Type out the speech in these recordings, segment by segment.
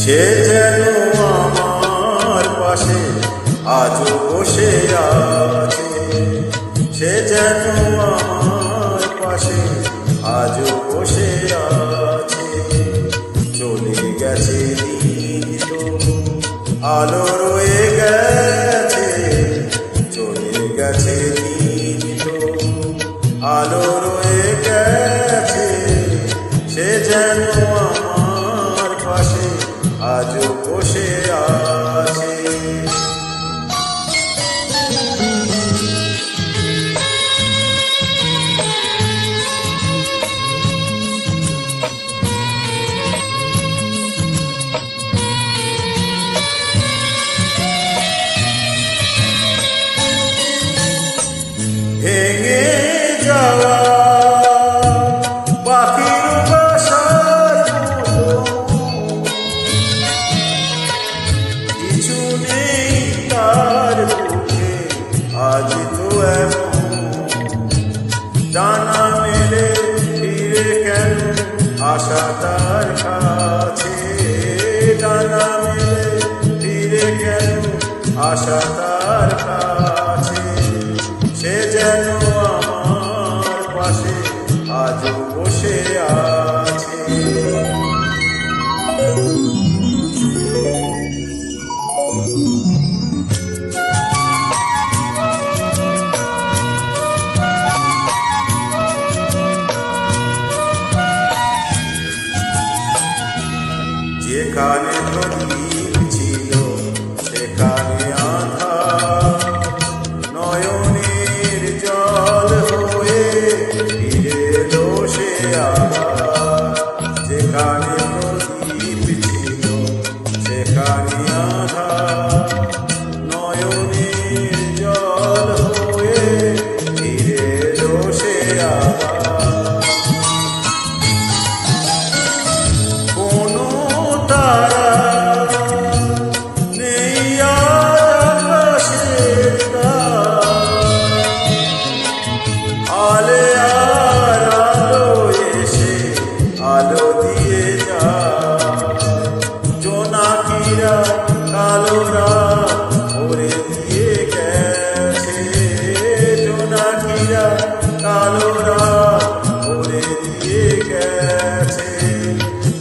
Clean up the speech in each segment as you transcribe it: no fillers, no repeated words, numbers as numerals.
সে যেন আমার পাশে আজও বসে আছে, সে যেন আমার পাশে আজও বসে আছে। চলে গেছে দিন তো আলো রয়ে গেছে, চলে গেছে দিন তো আলো রয়ে গেছে। সে যেন আমার পাশে আজও বসে আছে। ভেঙে যাওয়া পাখির বাসার মতো কিছু নেই তার বুকে আজ তো এমন। ডানা মেলে ফিরে কেন আশা তার কাছে, ডানা মেলে ফিরে কেন আশা তার কাছে। সে যেন আমার পাশে আজও বসে আছে। যেখানে প্রদীপ ছিল সেখানে আঁধার, নয়নের জল হয়ে ফিরে এলো সে আবার। যেখানে প্রদীপ ছিল সেখানে আঁধার, নয়নের জল হয়ে ফিরে এলো সে আবার। কোনো তারা নেই আকাশের আলে আর আলো এসে আলো দিয়ে যায়। জোনাকিরা কালো রাত ভরে দিয়ে গেছে, জোনাকিরা কালো রাত ভরে দিয়ে গেছে।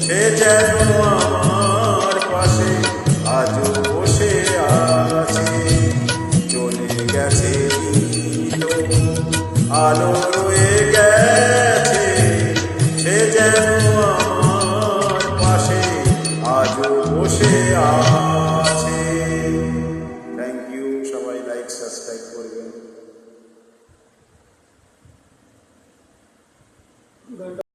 সে যেন আমার পাশে আজও বসে আছে, চলে গেছে দিন আলো রয়ে গেছে। সে যেন আমার পাশে আজও বসে আছে। থ্যাংক ইউ, সবাই লাইক সাবস্ক্রাইব করবেন।